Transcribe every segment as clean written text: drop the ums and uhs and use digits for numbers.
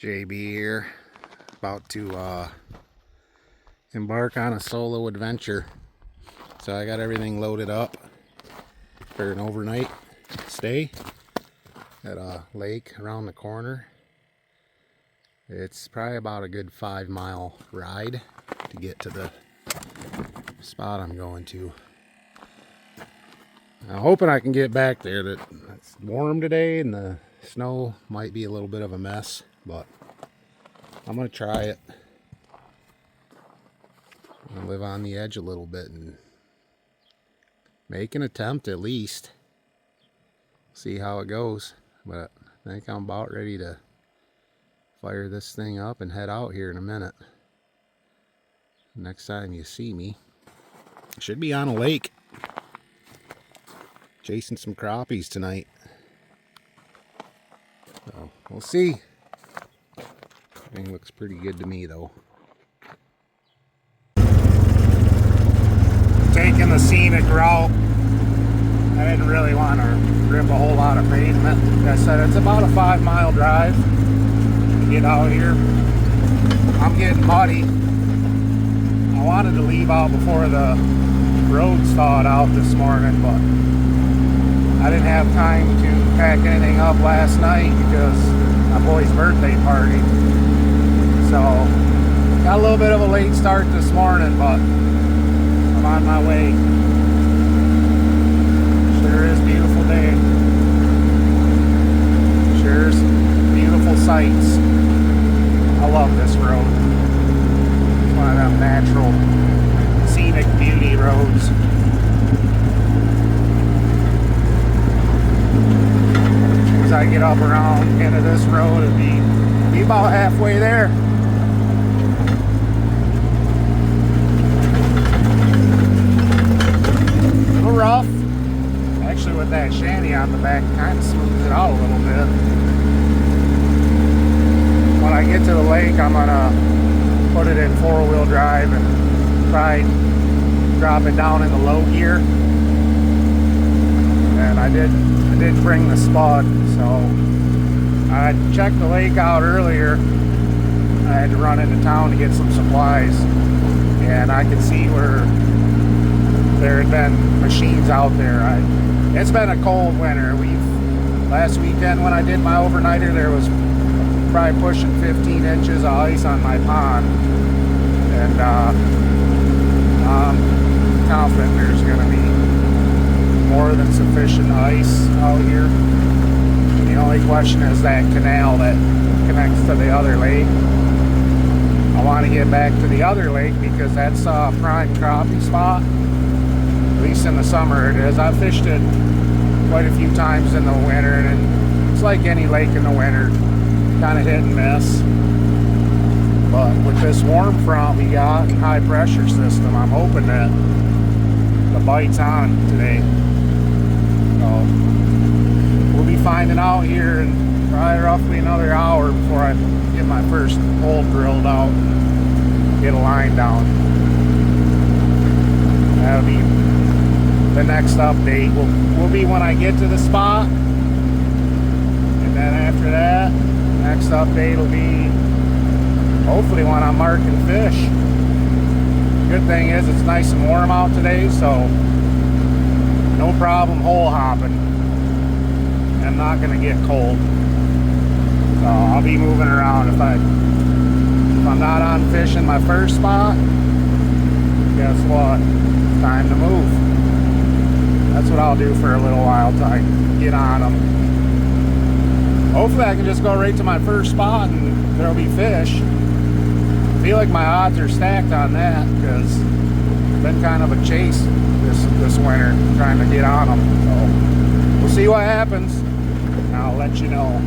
JB here, about to embark on a solo adventure. So I got everything loaded up for an overnight stay at a lake around the corner. It's probably about a good 5-mile ride to get to the spot I'm going to. I'm hoping I can get back there. It's warm today and the snow might be a little bit of a mess, but I'm gonna try it. I'm gonna live on the edge a little bit and make an attempt at least. See how it goes. But I think I'm about ready to fire this thing up and head out here in a minute. Next time you see me, I should be on a lake chasing some crappies tonight. So we'll see. Everything looks pretty good to me though. Taking the scenic route. I didn't really want to rip a whole lot of pavement. Like I said, it's about a 5-mile drive to get out here. I'm getting muddy. I wanted to leave out before the roads thawed out this morning, but I didn't have time to pack anything up last night because my boy's birthday party. So got a little bit of a late start this morning, but I'm on my way. Sure is a beautiful day. Sure is beautiful sights. I love this road. It's one of them natural scenic beauty roads. As I get up around into this road, it'll be about halfway there. A little rough. Actually, with that shanty on the back, kind of smooths it out a little bit. When I get to the lake, I'm gonna put it in 4-wheel drive and try drop it down in the low gear. And I did bring the spud, so I checked the lake out earlier. I had to run into town to get some supplies, and I could see where there had been machines out there. It's been a cold winter. Last weekend when I did my overnighter, there was probably pushing 15 inches of ice on my pond, and I'm confident there's going to be more than sufficient ice out here. The only question is that canal that connects to the other lake. I want to get back to the other lake because that's a prime crappie spot. At least in the summer it is. I've fished it quite a few times in the winter, and it's like any lake in the winter, kind of hit and miss. But with this warm front we got and high pressure system, I'm hoping that the bite's on today. So we'll be finding out here in probably roughly another hour before I get my first hole drilled out and get a line down. That'll be the next update. Will be when I get to the spot, and then after that, next update will be hopefully when I'm marking fish. Good thing is it's nice and warm out today, so no problem hole hopping. I'm not going to get cold, so I'll be moving around. If I'm not on fish in my first spot, guess what? It's time to move. That's what I'll do for a little while till I get on them. Hopefully I can just go right to my first spot and there'll be fish. I feel like my odds are stacked on that because it's been kind of a chase this winter trying to get on them. So we'll see what happens and I'll let you know.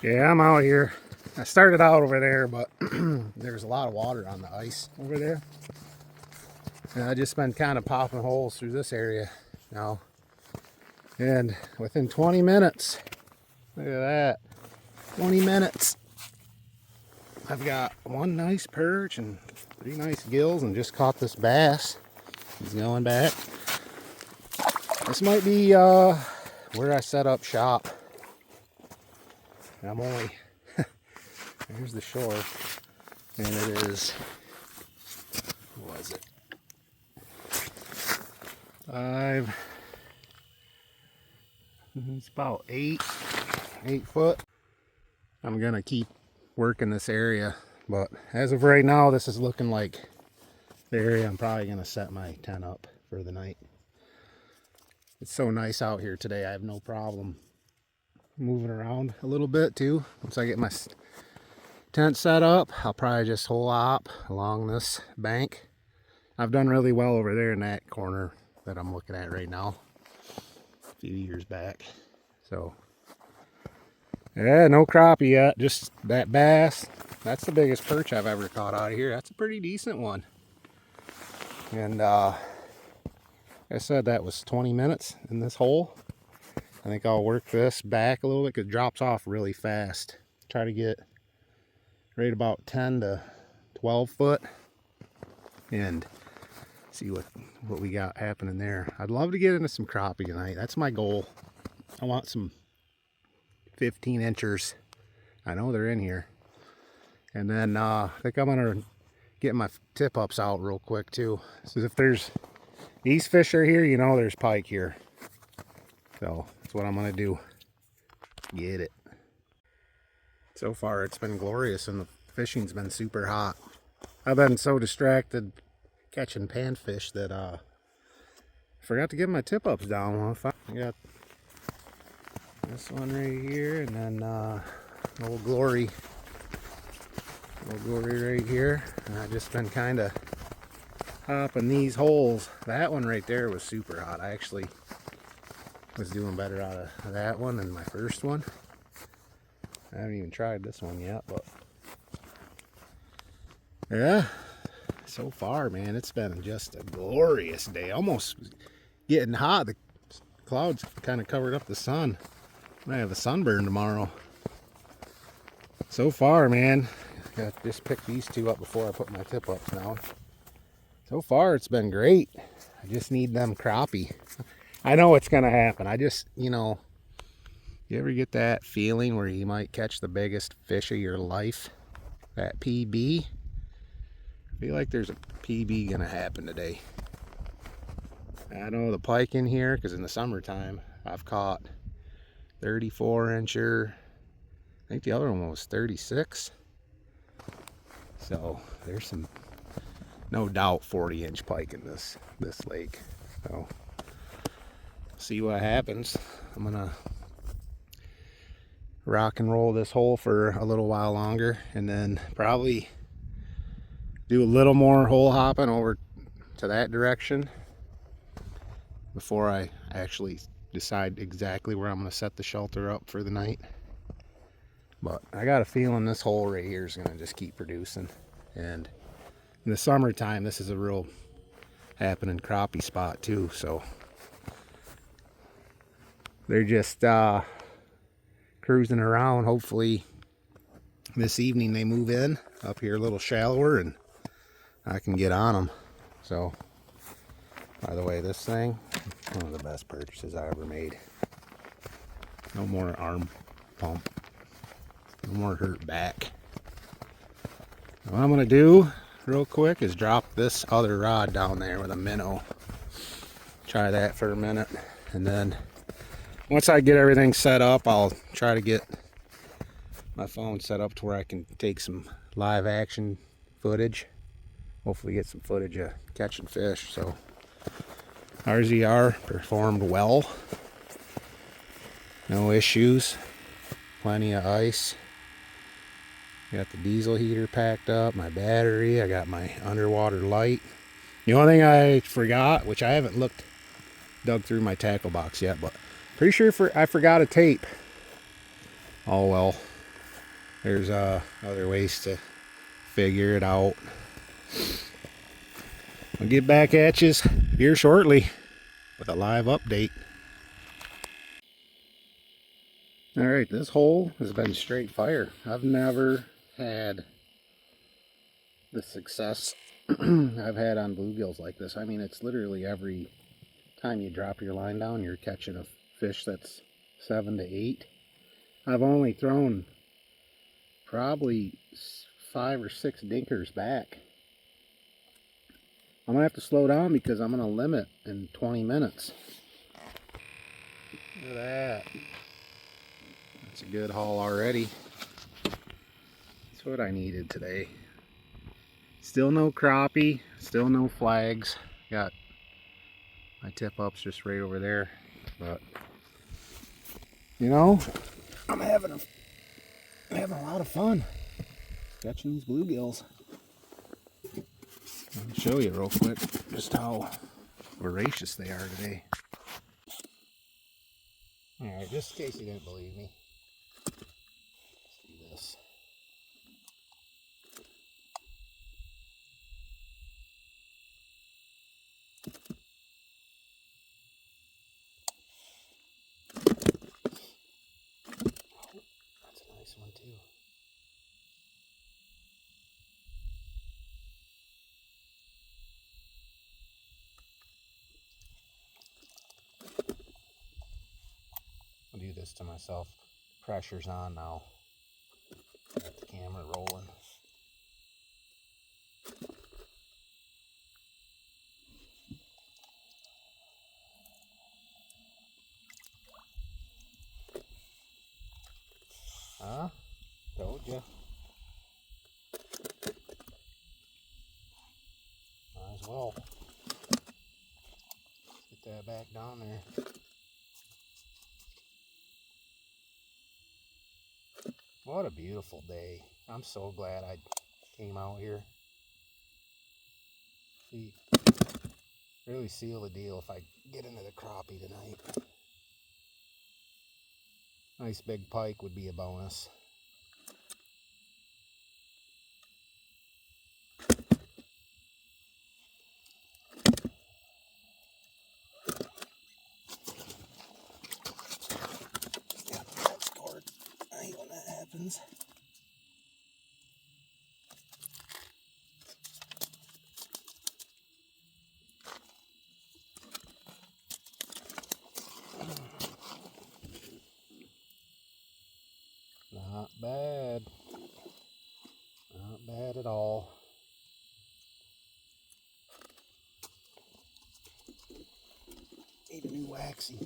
Yeah, I'm out here. I started out over there, but there's a lot of water on the ice over there. And I just been kind of popping holes through this area now. And within 20 minutes, look at that, 20 minutes, I've got one nice perch and 3 nice gills, and just caught this bass. He's going back. This might be where I set up shop. I'm only, there's the shore, and it is, what was it? 5, it's about 8 foot. I'm gonna keep working this area, but as of right now, this is looking like the area I'm probably gonna set my tent up for the night. It's so nice out here today. I have no problem moving around a little bit too. Once I get my tent set up, I'll probably just hole hop along this bank. I've done really well over there in that corner that I'm looking at right now a few years back. So yeah, no crappie yet, just that bass. That's the biggest perch I've ever caught out of here. That's a pretty decent one. And like I said, that was 20 minutes in this hole. I think I'll work this back a little bit because it drops off really fast. Try to get right about 10 to 12 foot and see what we got happening there. I'd love to get into some crappie tonight. That's my goal. I want some 15 inchers. I know they're in here. And then I think I'm gonna get my tip ups out real quick too. So if there's these fish are here, you know there's pike here. So that's what I'm gonna do. Get it. So far it's been glorious and the fishing's been super hot. I've been so distracted catching panfish that I forgot to get my tip ups down. Well, I got this one right here, and then old glory right here. And I've just been kind of hopping these holes. That one right there was super hot. I actually was doing better out of that one than my first one. I haven't even tried this one yet, but yeah, so far, man, it's been just a glorious day. Almost getting hot. The clouds kind of covered up the sun. I might have a sunburn tomorrow. So far, man, got to just pick these two up before I put my tip ups down. So far, it's been great. I just need them crappie. I know it's gonna happen. I just, you know, you ever get that feeling where you might catch the biggest fish of your life? That PB? I feel like there's a PB gonna happen today. I know the pike in here, because in the summertime, I've caught 34 incher. I think the other one was 36. So there's some, no doubt, 40-inch pike in this lake. So see what happens. I'm gonna rock and roll this hole for a little while longer, and then probably do a little more hole hopping over to that direction before I actually decide exactly where I'm going to set the shelter up for the night. But I got a feeling this hole right here is going to just keep producing. And in the summertime, this is a real happening crappie spot too. So they're just cruising around. Hopefully this evening they move in up here a little shallower and I can get on them. So, by the way, this thing, one of the best purchases I ever made. No more arm pump. No more hurt back. What I'm gonna do real quick is drop this other rod down there with a minnow. Try that for a minute, and then once I get everything set up, I'll try to get my phone set up to where I can take some live action footage. Hopefully get some footage of catching fish. So RZR performed well. No issues. Plenty of ice. Got the diesel heater packed up, my battery, I got my underwater light. The only thing I forgot, which I haven't dug through my tackle box yet, but pretty sure I forgot a tape. Oh well. There's other ways to figure it out. I'll get back at you here shortly with a live update. Alright, this hole has been straight fire. I've never had the success I've had on bluegills like this. I mean, it's literally every time you drop your line down, you're catching a fish that's 7 to 8. I've only thrown probably 5 or 6 dinkers back. I'm gonna have to slow down because I'm gonna limit in 20 minutes. Look at that. That's a good haul already. That's what I needed today. Still no crappie, still no flags. Got my tip ups just right over there. But you know, I'm having a lot of fun catching these bluegills. Let me show you real quick just how voracious they are today. Alright, just in case you didn't believe me, let's do this. That's a nice one too. I'll do this to myself. Pressure's on now. Got the camera rolling. Huh? Told ya. Might as well. Get that back down there. What a beautiful day. I'm so glad I came out here. See, really seal the deal if I get into the crappie tonight. Nice big pike would be a bonus. Got that scored. I hate when that happens. Not bad. Not bad at all. Need a new waxy.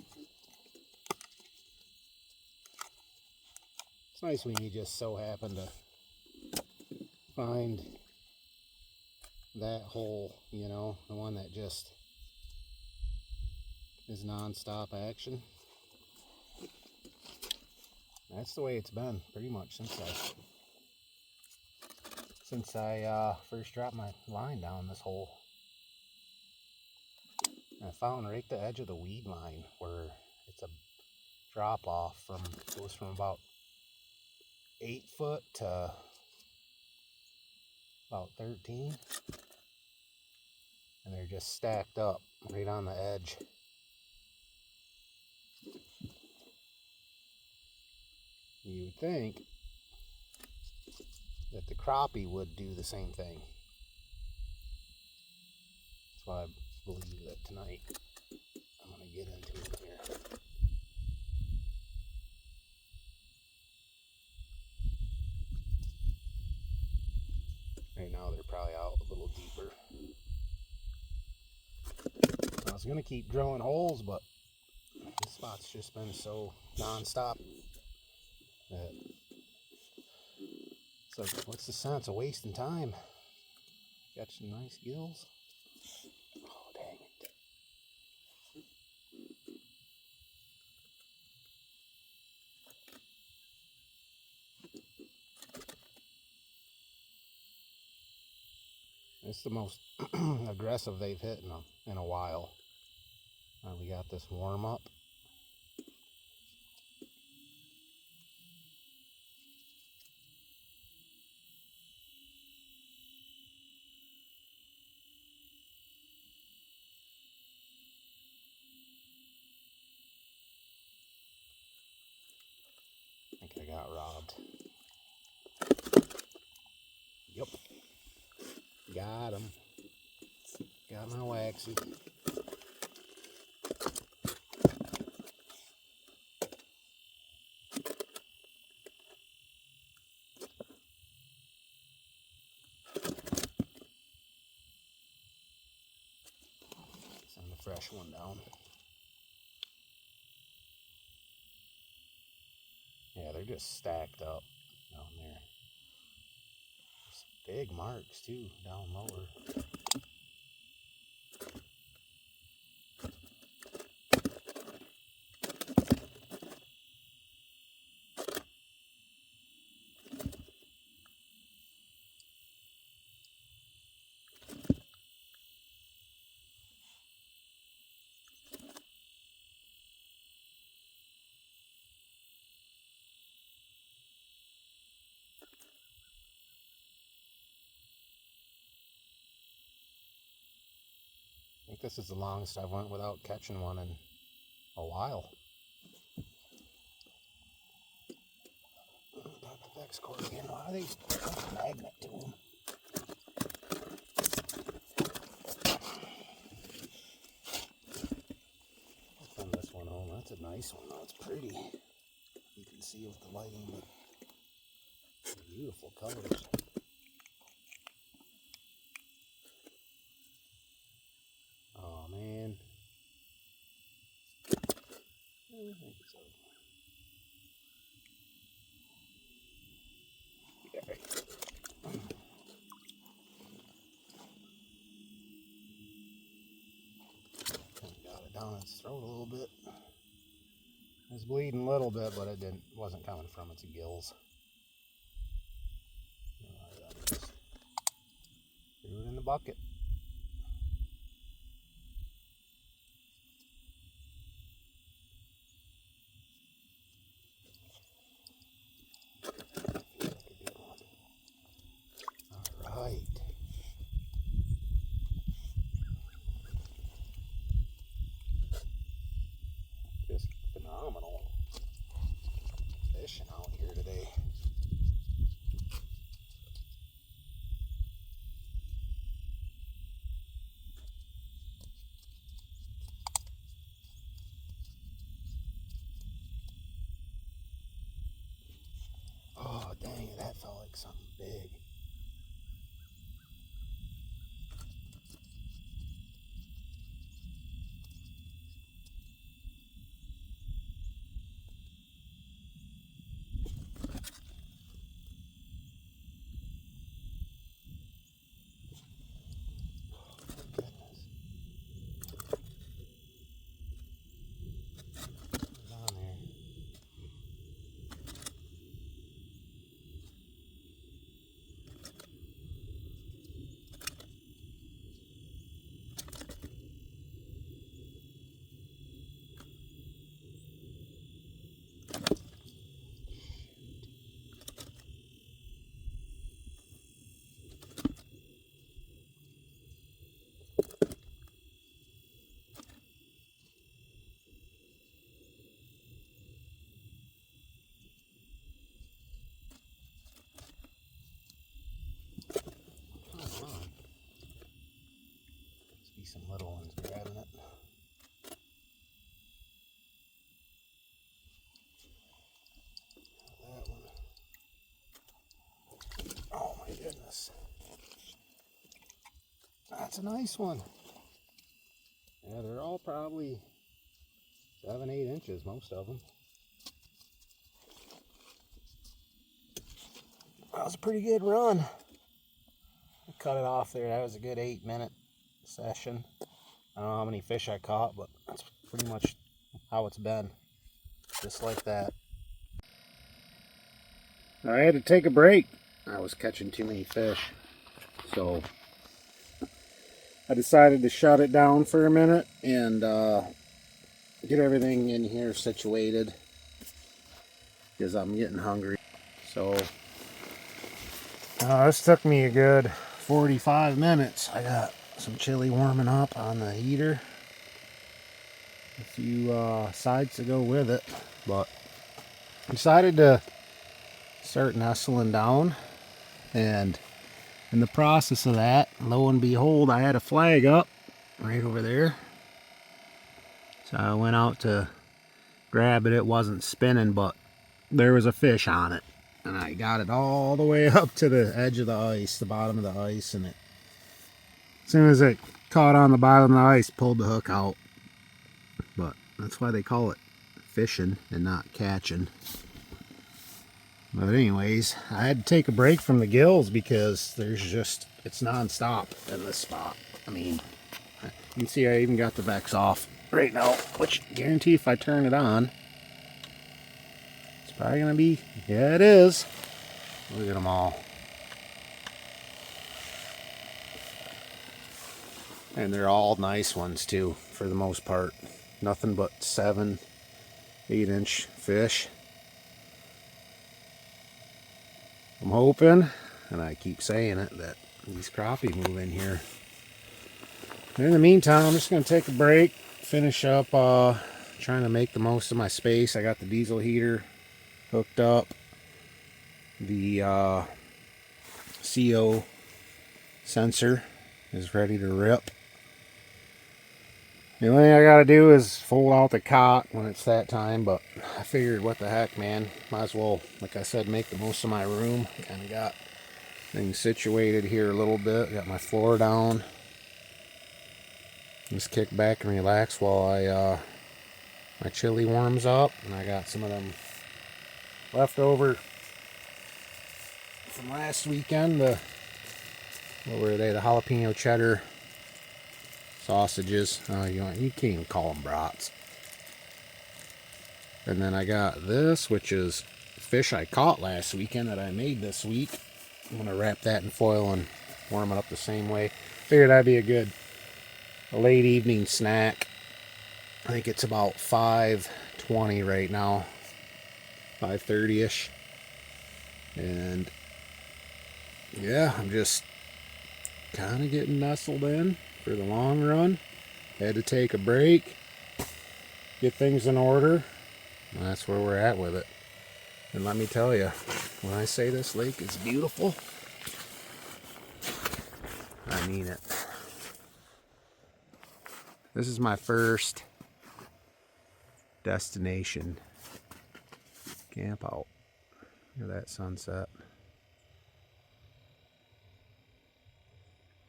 It's nice when you just so happen to find that hole, you know, the one that just is non-stop action. That's the way it's been pretty much since I first dropped my line down this hole. I found right the edge of the weed line where it's a drop off goes from about 8 foot to about 13, and they're just stacked up right on the edge. You would think that the crappie would do the same thing. That's why I believe that tonight I'm going to get into it here. Right now they're probably out a little deeper. I was going to keep drilling holes, but this spot's just been so non-stop that it's like, what's the sense of wasting time? Catching nice gills. Oh, dang it. It's the most aggressive they've hit in a while. We got this warm up. I think I got robbed. Yep. Got him. Got my waxy. Send a fresh one down. Yeah, they're just stacked up down there. There's big marks too down lower. I think this is the longest I've went without catching one in a while. Back to Vex cord again. Why are they a magnet to them? I'll send this one home. That's a nice one though. It's pretty. You can see with the lighting, but beautiful colors. Oh man. I think so. Got it down its throat a little bit. It was bleeding a little bit, but it wasn't coming from its gills. Threw it in the bucket. All right. Just phenomenal fishing out here today. Oh, dang it, that felt like something big. Some little ones grabbing it. That one. Oh my goodness. That's a nice one. Yeah, they're all probably 7-8 inches, most of them. That was a pretty good run. I cut it off there. That was a good 8-minute session. I don't know how many fish I caught, but that's pretty much how it's been. Just like that. I had to take a break. I was catching too many fish. So I decided to shut it down for a minute and get everything in here situated because I'm getting hungry. So this took me a good 45 minutes. I got some chili warming up on the heater. A few sides to go with it. But I decided to start nestling down and in the process of that, lo and behold, I had a flag up right over there. So I went out to grab it. It wasn't spinning, but there was a fish on it. And I got it all the way up to the edge of the ice, the bottom of the ice, and as soon as it caught on the bottom of the ice, pulled the hook out. But that's why they call it fishing and not catching. But anyways, I had to take a break from the gills because it's non-stop in this spot. I mean, you can see I even got the Vex off right now, which I guarantee if I turn it on, it's probably gonna be, yeah, it is. Look at them all. And they're all nice ones too, for the most part. Nothing but 7, 8-inch fish. I'm hoping, and I keep saying it, that these crappie move in here. In the meantime, I'm just going to take a break, finish up trying to make the most of my space. I got the diesel heater hooked up. The CO sensor is ready to rip. The only thing I gotta do is fold out the cot when it's that time, but I figured, what the heck, man, might as well, like I said, make the most of my room. Kind of got things situated here a little bit. Got my floor down. Just kick back and relax while my chili warms up. And I got some of them leftover from last weekend. What were they? The jalapeno cheddar sausages. You can't even call them brats. And then I got this, which is fish I caught last weekend that I made this week. I'm gonna wrap that in foil and warm it up the same way. Figured that'd be a late evening snack. I think it's about 5:20 right now, 5:30ish, and yeah, I'm just kind of getting nestled in for the long run. Had to take a break, get things in order, and that's where we're at with it. And let me tell you, when I say this lake is beautiful, I mean it. This is my first destination camp out. Look at that sunset.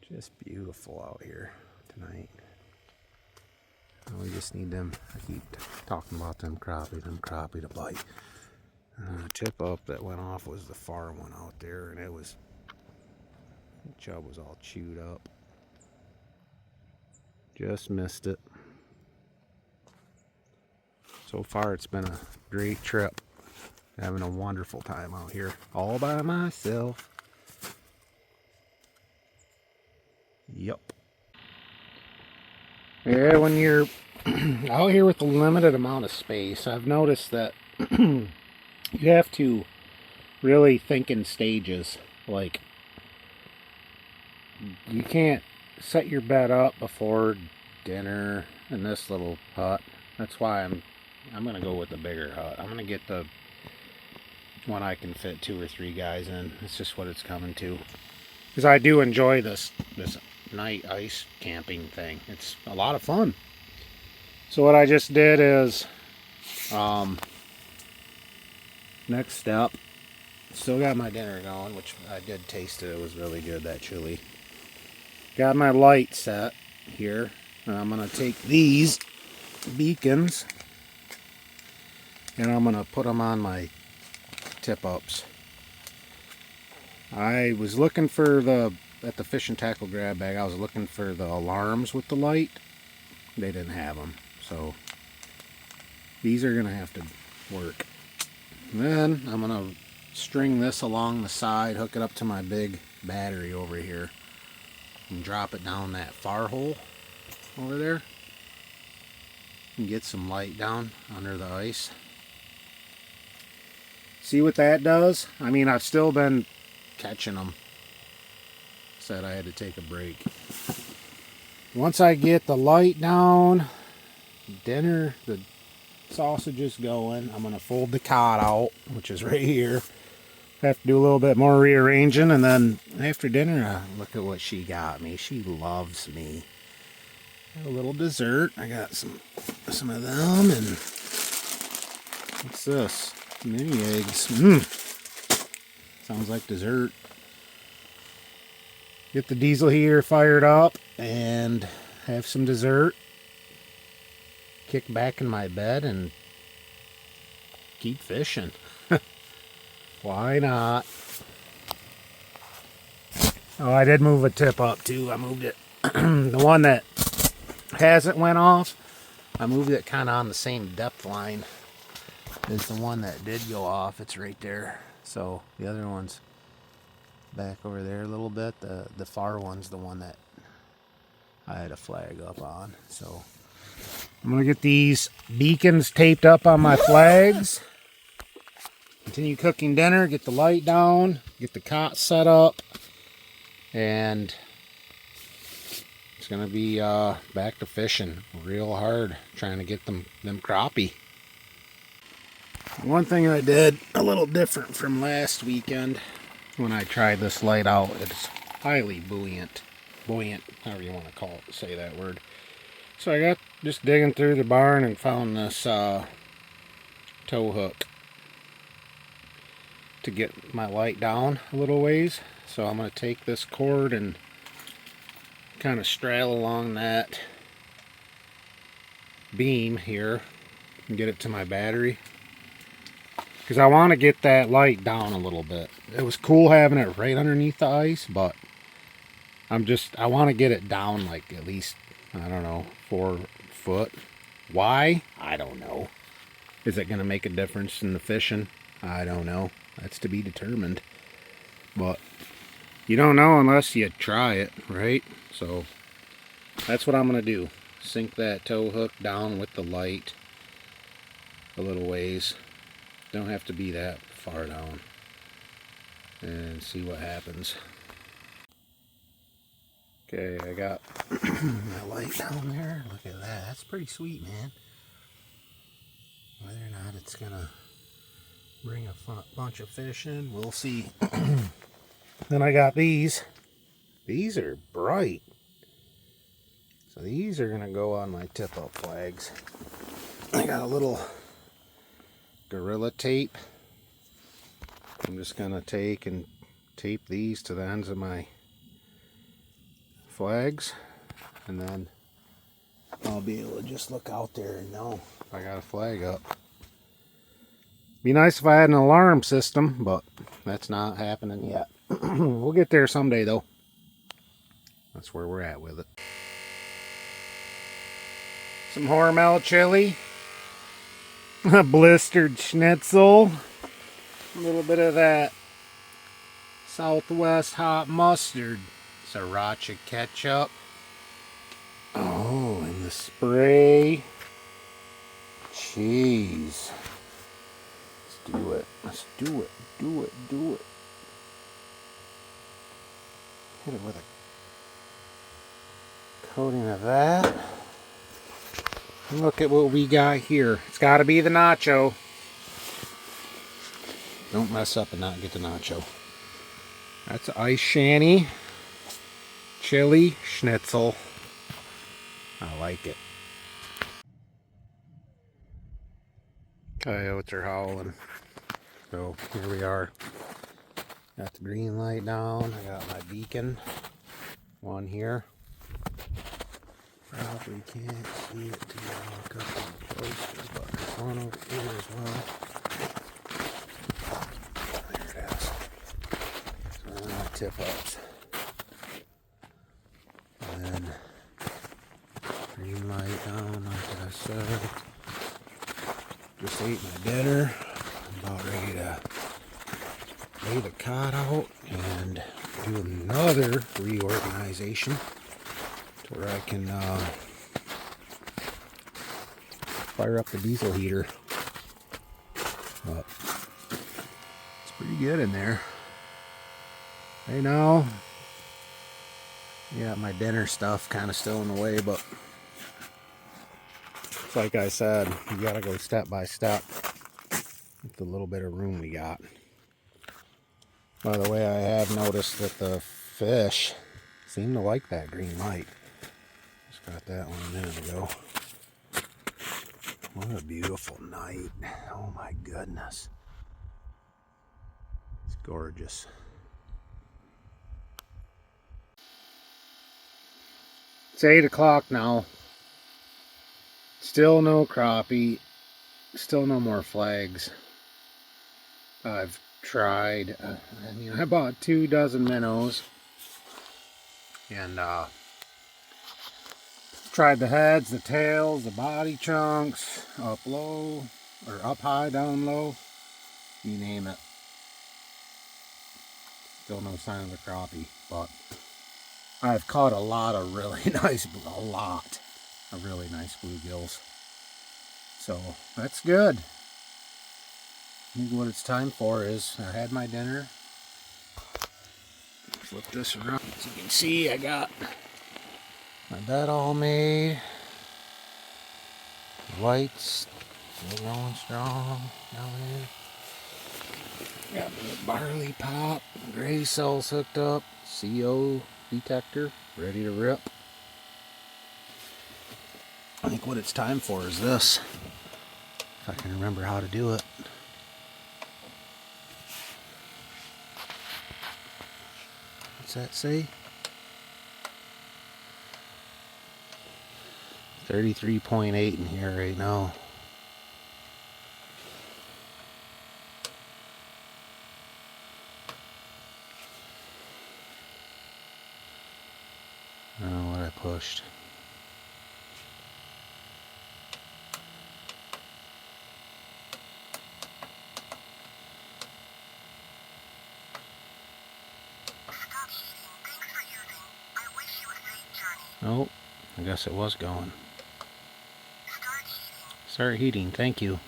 Just beautiful out here tonight. We just need them. I keep talking about them crappie to bite. The tip up that went off was the far one out there, and the chub was all chewed up. Just missed it. So far, it's been a great trip. Having a wonderful time out here, all by myself. Yup. Yeah, when you're out here with a limited amount of space, I've noticed that you have to really think in stages. Like, you can't set your bed up before dinner in this little hut. That's why I'm gonna go with the bigger hut. I'm gonna get the one I can fit 2 or 3 guys in. It's just what it's coming to. Because I do enjoy this night ice camping thing. It's a lot of fun. So what I just did is, next step, still got my dinner going, which I did taste it. It was really good, that chili. Got my light set here. And I'm going to take these beacons and I'm going to put them on my tip-ups. I was looking at the fish and tackle grab bag, I was looking for the alarms with the light. They didn't have them. So these are going to have to work. And then I'm going to string this along the side, hook it up to my big battery over here, and drop it down that far hole over there. And get some light down under the ice. See what that does? I mean, I've still been catching them. Said I had to take a break. Once I get the light down, dinner, the sausages going, I'm going to fold the cot out, which is right here. Have to do a little bit more rearranging, and then after dinner, look at what she got me. She loves me. A little dessert. I got some of them, and what's this? Mini eggs. Sounds like dessert. Get the diesel heater fired up and have some dessert. Kick back in my bed and keep fishing. Why not? Oh, I did move a tip up too. I moved it. The one that hasn't went off, I moved it kind of on the same depth line as the one that did go off. It's right there. So the other one's back over there a little bit. The far one's the one that I had a flag up on. So I'm gonna get these beacons taped up on my flags. Continue cooking dinner, get the light down, get the cot set up, and it's gonna be back to fishing real hard, trying to get them crappie. One thing I did a little different from last weekend when I tried this light out, it's highly buoyant, however you want to call it, say that word. So I got just digging through the barn and found this tow hook to get my light down a little ways. So I'm going to take this cord and kind of straddle along that beam here and get it to my battery, because I want to get that light down a little bit. It was cool having it right underneath the ice, but I want to get it down like at least, I don't know, 4 foot. Why? I don't know. Is it going to make a difference in the fishing? I don't know. That's to be determined. But you don't know unless you try it, right? So that's what I'm going to do. Sink that tow hook down with the light a little ways. Don't have to be that far down. And see what happens. Okay, I got my light down there. Look at that. That's pretty sweet, man. Whether or not it's gonna bring a bunch of fish in, we'll see. Then I got these. These are bright. So these are gonna go on my tip-up flags. I got a little Gorilla tape. I'm just gonna take and tape these to the ends of my flags, and then I'll be able to just look out there and know if I got a flag up. Be nice if I had an alarm system, but that's not happening yet. We'll get there someday though. That's where we're at with it. Some Hormel chili, a blistered schnitzel, a little bit of that Southwest hot mustard, sriracha ketchup. Oh, and the spray cheese. Let's do it. Let's do it. Do it. Do it. Hit it with a coating of that. And look at what we got here. It's got to be the nacho. Don't mess up and not get the nacho. That's ice shanty chili schnitzel. I like it. Coyotes are howling. So here we are. Got the green light down. I got my beacon. One here. Probably can't see it till I look up closer, but there's one over here as well. There it is. So then my tip ups. And then green light down, like I said. Just ate my dinner. I'm about ready to lay the cot out and do another reorganization to where I can fire up the diesel heater. But it's pretty good in there. Right now, yeah, my dinner stuff kind of still in the way, but like I said, you gotta go step by step with the little bit of room we got. By the way, I have noticed that the fish seem to like that green light. Just got that one a minute ago. What a beautiful night. Oh my goodness. It's gorgeous. It's 8 o'clock now. Still no crappie. Still no more flags. I've tried. I bought 2 dozen minnows. And tried the heads, the tails, the body chunks, up low, or up high, down low. You name it. Still no sign of the crappie. But I've caught a lot of really nice bluegills. So that's good. I think what it's time for is I had my dinner. Flip this around. As you can see, I got my bed all made. The lights still going strong down here. Got me a barley pop, gray cells hooked up, CO detector ready to rip. I think what it's time for is this. If I can remember how to do it. What's that say? 33.8 in here right now. I don't know what I pushed. Oh, I guess it was going. Start heating, thank you.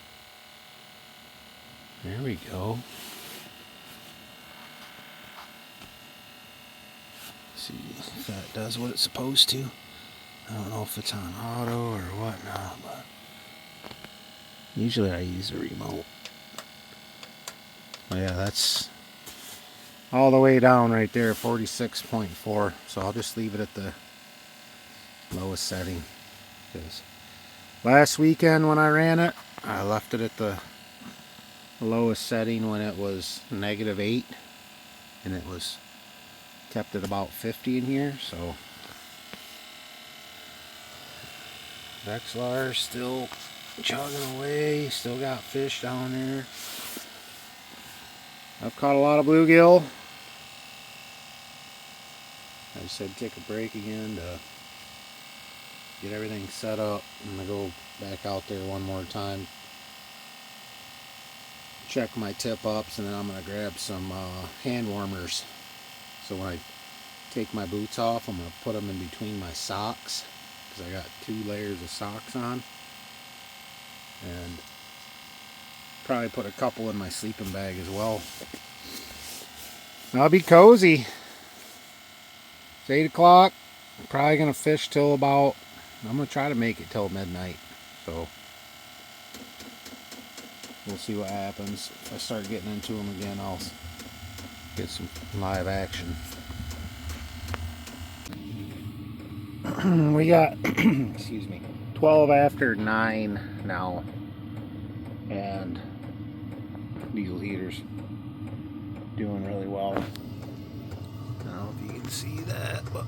There we go. Let's see if that does what it's supposed to. I don't know if it's on auto or whatnot, but usually I use the remote. Oh yeah, that's all the way down right there, 46.4. So I'll just leave it at the lowest setting. Because last weekend when I ran it, I left it at the lowest setting when it was -8, and it was kept at about 50 in here. So Vexlar still chugging away, still got fish down there. I've caught a lot of bluegill. I just had to take a break again to get everything set up. I'm going to go back out there one more time, check my tip ups, and then I'm going to grab some hand warmers. So when I take my boots off, I'm going to put them in between my socks, because I got 2 layers of socks on. And probably put a couple in my sleeping bag as well. I'll be cozy. It's 8 o'clock. I'm probably going to fish till about, I'm going to try to make it till midnight. So we'll see what happens. If I start getting into them again, I'll get some live action. We got, excuse me, 12 after 9 now. And diesel heater's doing really well. I don't know if you can see that, but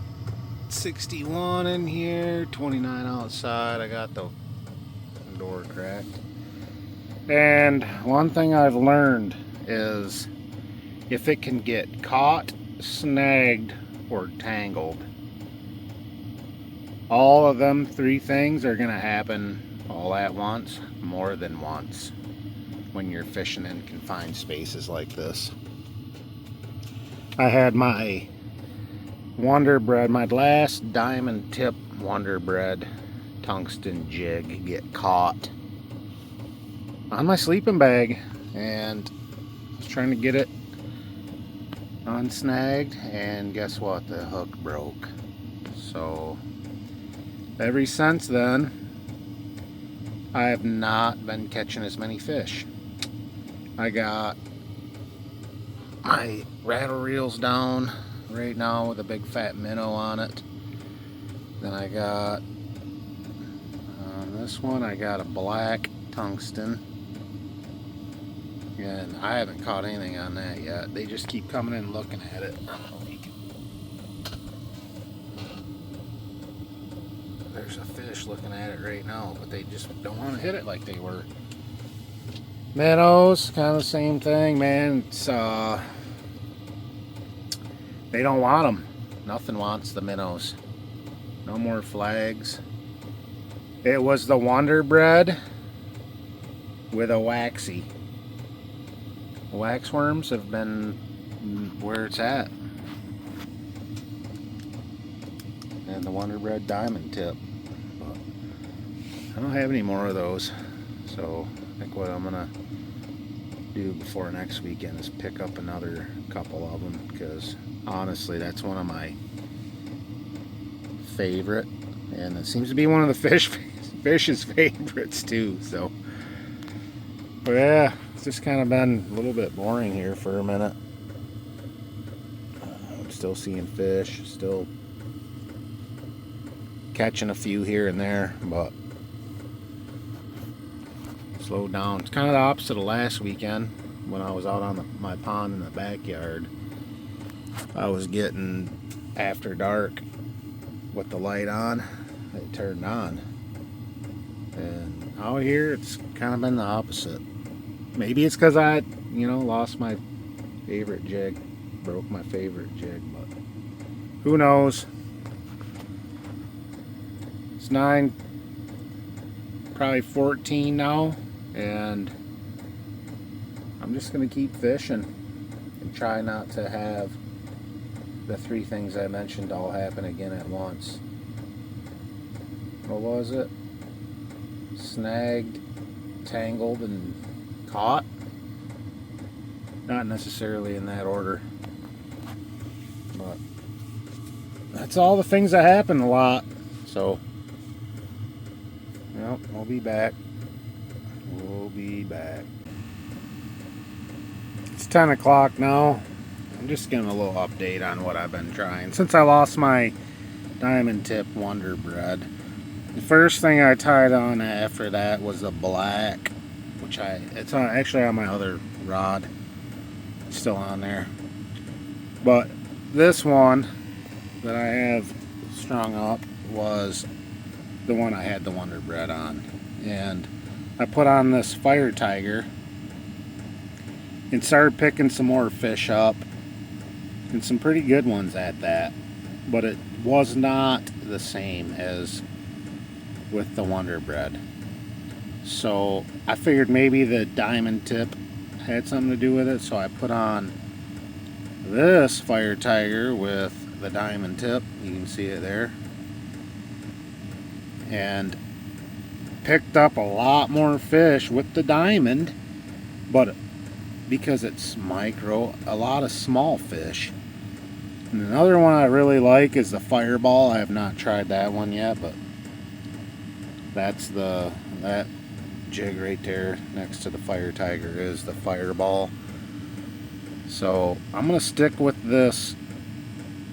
61 in here, 29 outside. I got the door cracked. And one thing I've learned is if it can get caught, snagged, or tangled, all of them 3 things are going to happen all at once, more than once, when you're fishing in confined spaces like this. I had my Wonder Bread, my last diamond tip Wonder Bread tungsten jig get caught on my sleeping bag, and I was trying to get it unsnagged, and guess what? The hook broke. So ever since then, I have not been catching as many fish. I got my rattle reel's down right now with a big fat minnow on it. Then I got on this one I got a black tungsten, and I haven't caught anything on that yet. They just keep coming in looking at it. There's a fish looking at it right now, but they just don't want to hit it like they were. Minnows, kind of the same thing, man. It's they don't want them. Nothing wants the minnows. No more flags. It was the Wonder Bread with a waxy. Waxworms have been where it's at. And the Wonder Bread diamond tip. But I don't have any more of those. So I think what I'm gonna do before next weekend is pick up another couple of them, because honestly that's one of my favorite, and it seems to be one of the fish's favorites too. So but yeah, it's just kind of been a little bit boring here for a minute. I'm still seeing fish, still catching a few here and there, but slowed down. It's kind of the opposite of last weekend when I was out on my pond in the backyard. I was getting after dark with the light on, it turned on, and out here it's kind of been the opposite. Maybe it's because I lost my favorite jig, broke my favorite jig, but who knows. It's 9, probably 14 now, and I'm just gonna keep fishing and try not to have the 3 things I mentioned all happen again at once. What was it? Snagged, tangled, and caught? Not necessarily in that order, but that's all the things that happen a lot. So we'll be back. We'll be back. It's 10 o'clock now. I'm just giving a little update on what I've been trying since I lost my diamond tip Wonder Bread. The first thing I tied on after that was the black, which it's actually on my other rod. It's still on there. But this one that I have strung up was the one I had the Wonder Bread on, and I put on this Fire Tiger and started picking some more fish up, and some pretty good ones at that, but it was not the same as with the Wonder Bread. So I figured maybe the diamond tip had something to do with it, so I put on this Fire Tiger with the diamond tip. You can see it there, and picked up a lot more fish with the diamond, but because it's micro, a lot of small fish. And another one I really like is the Fireball. I have not tried that one yet, but that's that jig right there next to the Fire Tiger is the Fireball. So I'm gonna stick with this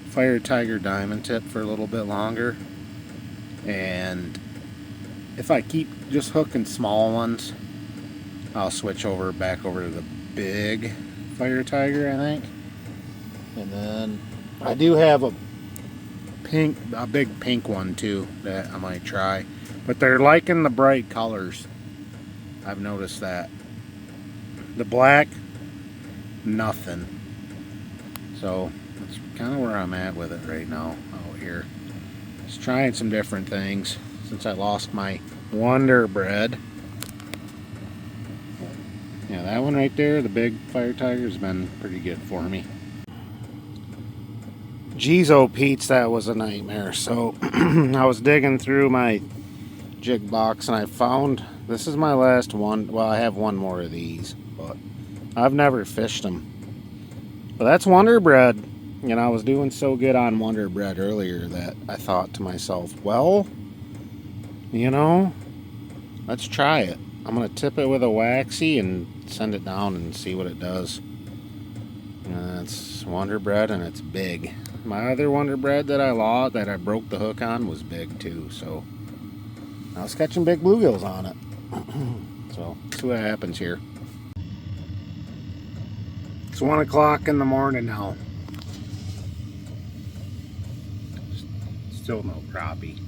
Fire Tiger diamond tip for a little bit longer, and if I keep just hooking small ones, I'll switch back over to the big Fire Tiger, I think. And then I do have a big pink one too that I might try, but they're liking the bright colors. I've noticed that. The black, nothing. So that's kind of where I'm at with it right now out here. Just trying some different things since I lost my Wonder Bread. Yeah, that one right there, the big Fire Tiger, has been pretty good for me. Geez, oh Pete's, that was a nightmare. So I was digging through my jig box and I found, this is my last one. Well, I have one more of these, but I've never fished them. But that's Wonder Bread. And I was doing so good on Wonder Bread earlier that I thought to myself, well, let's try it. I'm going to tip it with a waxy and send it down and see what it does. It's Wonder Bread and it's big. My other Wonder Bread that I broke the hook on was big too, so I was catching big bluegills on it. So let's see what happens here. It's 1 o'clock in the morning now. Still no crappie.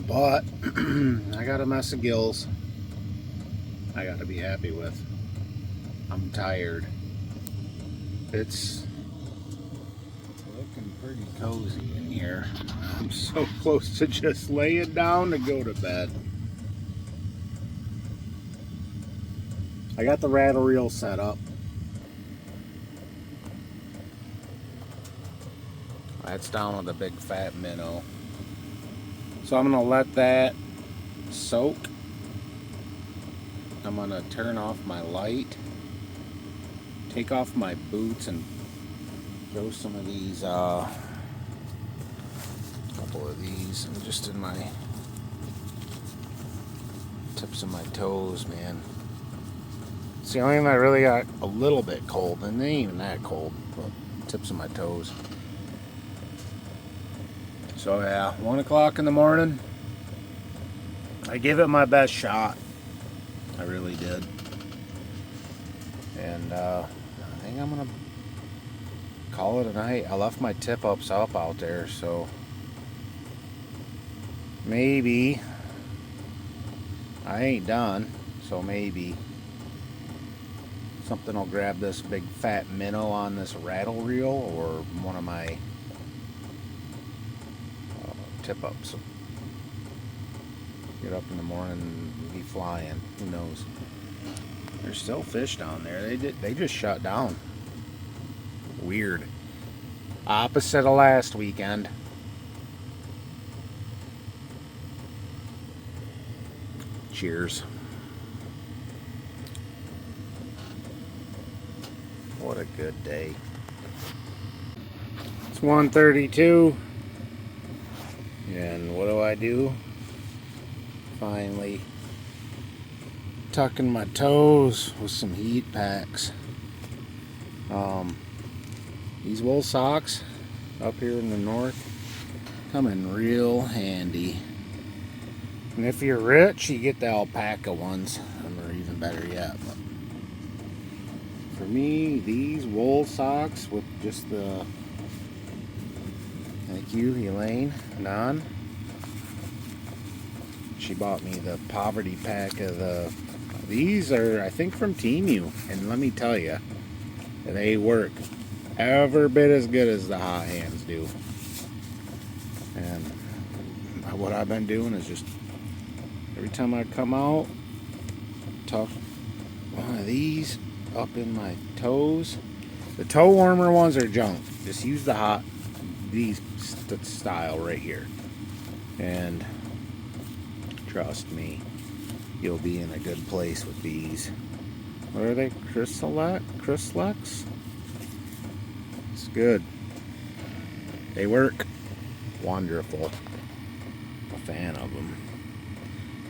But I got a mess of gills I gotta be happy with. I'm tired. It's looking pretty cozy in here. I'm so close to just laying down to go to bed. I got the rattle reel set up. That's down with a big fat minnow. So I'm gonna let that soak. I'm gonna turn off my light, take off my boots, and throw some of these, a couple of these, and just in my tips of my toes, man. It's the only thing that really got a little bit cold, and it ain't even that cold, but tips of my toes. So yeah, 1 o'clock in the morning. I gave it my best shot. I really did. And I think I'm gonna call it a night. I left my tip ups up out there, so maybe I ain't done. So maybe something will grab this big fat minnow on this rattle reel, or one of my tip ups. Get up in the morning and be flying. Who knows? There's still fish down there. They just shut down. Weird. Opposite of last weekend. Cheers. What a good day. It's 1:32. And what do? Finally tucking my toes with some heat packs. These wool socks up here in the north come in real handy. And if you're rich, you get the alpaca ones. Them are even better yet. But for me, these wool socks with just the... Thank you, Elaine. Non. She bought me the poverty pack of the... These are, I think, from Temu. And let me tell you, they work every bit as good as the hot hands do. And what I've been doing is just, every time I come out, tuck one of these up in my toes. The toe warmer ones are junk. Just use the hot, these style right here. And trust me, you'll be in a good place with these. What are they? Chryslex? It's good. They work. Wonderful. A fan of them.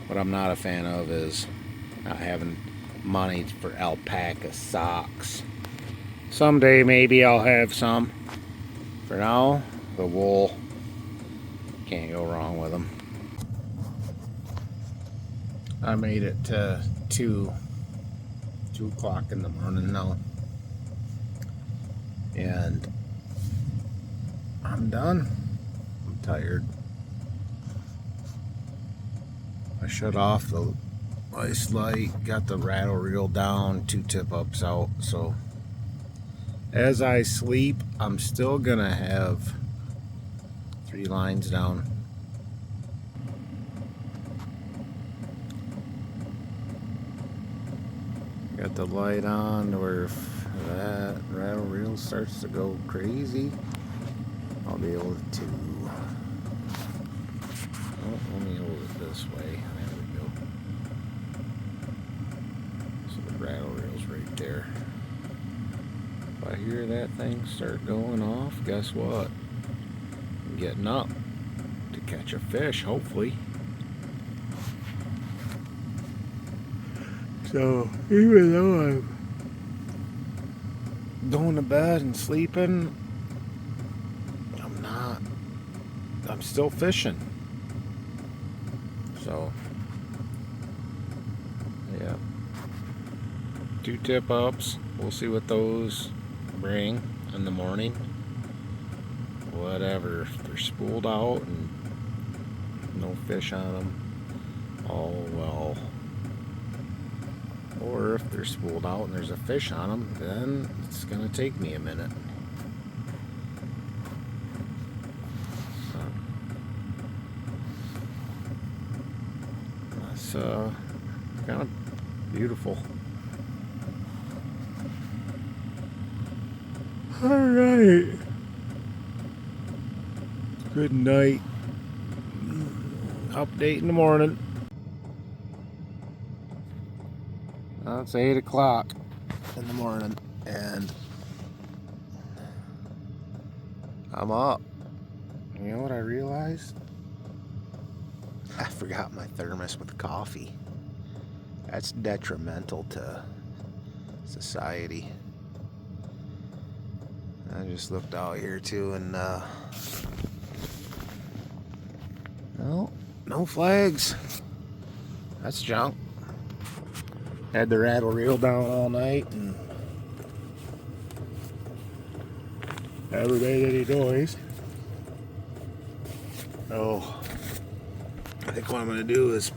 What I'm not a fan of is not having money for alpaca socks. Someday maybe I'll have some. For now, the wool. Can't go wrong with them. I made it to 2 o'clock in the morning now. And I'm done. I'm tired. I shut off the ice light, got the rattle reel down, 2 tip ups out. So as I sleep, I'm still gonna have 3 lines down. Got the light on to where if that rattle reel starts to go crazy, I'll be able to... Oh, let me hold it this way. There we go. So the rattle reel's right there. If I hear that thing start going off, guess what? I'm getting up to catch a fish, hopefully. So, even though going to bed and sleeping. I'm not. I'm still fishing. So, yeah. 2 tip ups. We'll see what those bring in the morning. Whatever. If they're spooled out and no fish on them, all well. Or if they're spooled out and there's a fish on them, then it's gonna take me a minute. That's kind of beautiful. All right. Good night. Update in the morning. It's 8 o'clock in the morning and I'm up. You know what I realized? I forgot my thermos with coffee. That's detrimental to society. I just looked out here too and no flags. That's junk. Had the rattle reel down all night and never made any noise. Oh, I think what I'm gonna do is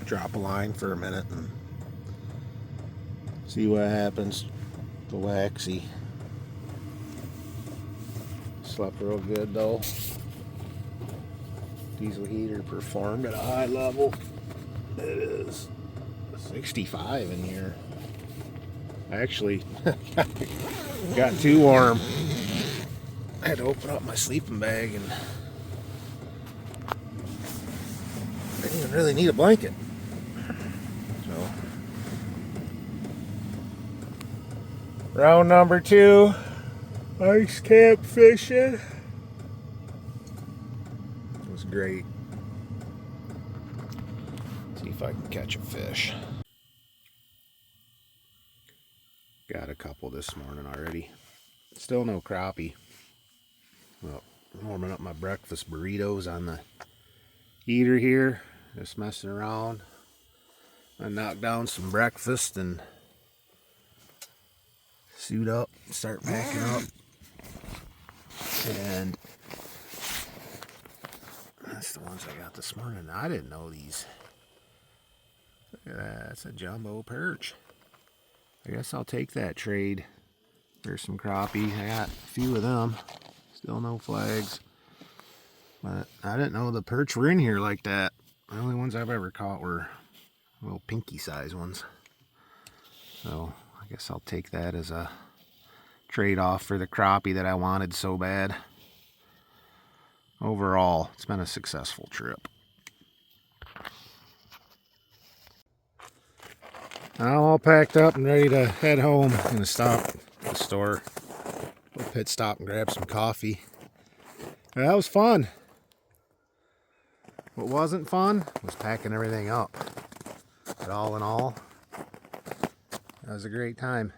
drop a line for a minute and see what happens. The waxy. Slept real good though. Diesel heater performed at a high level. It is 65 in here. I actually got too warm. I had to open up my sleeping bag and I didn't even really need a blanket. So, round number 2, ice camp fishing. It was great. See if I can catch a fish. Got a couple this morning already. Still no crappie. Well, warming up my breakfast burritos on the heater here. Just messing around. I knocked down some breakfast and suit up, start packing up. And that's the ones I got this morning. I didn't know these. Look at that. That's a jumbo perch. I guess I'll take that trade. There's some crappie. I got a few of them. Still no flags. But I didn't know the perch were in here like that. The only ones I've ever caught were little pinky size ones. So I guess I'll take that as a trade-off for the crappie that I wanted so bad. Overall, it's been a successful trip. I'm all packed up and ready to head home. I'm going to stop at the store, go pit stop and grab some coffee. That was fun. What wasn't fun was packing everything up. But all in all, that was a great time.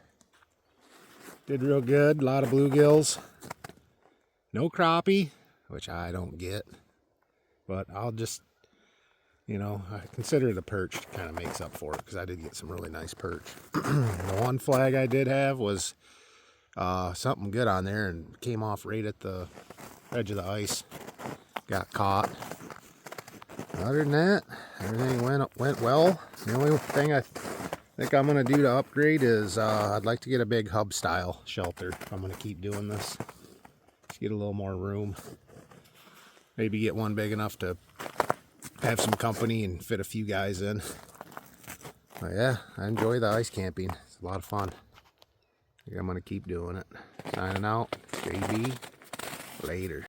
Did real good, a lot of bluegills. No crappie, which I don't get. But I'll just, you know, I consider the perch kind of makes up for it because I did get some really nice perch. The one flag I did have was something good on there and came off right at the edge of the ice. Got caught. Other than that, everything went well. The only thing I think I'm going to do to upgrade is I'd like to get a big hub style shelter if I'm going to keep doing this. Just get a little more room. Maybe get one big enough to have some company and fit a few guys in. But yeah, I enjoy the ice camping. It's a lot of fun. I think I'm going to keep doing it. Signing out. JB. Later.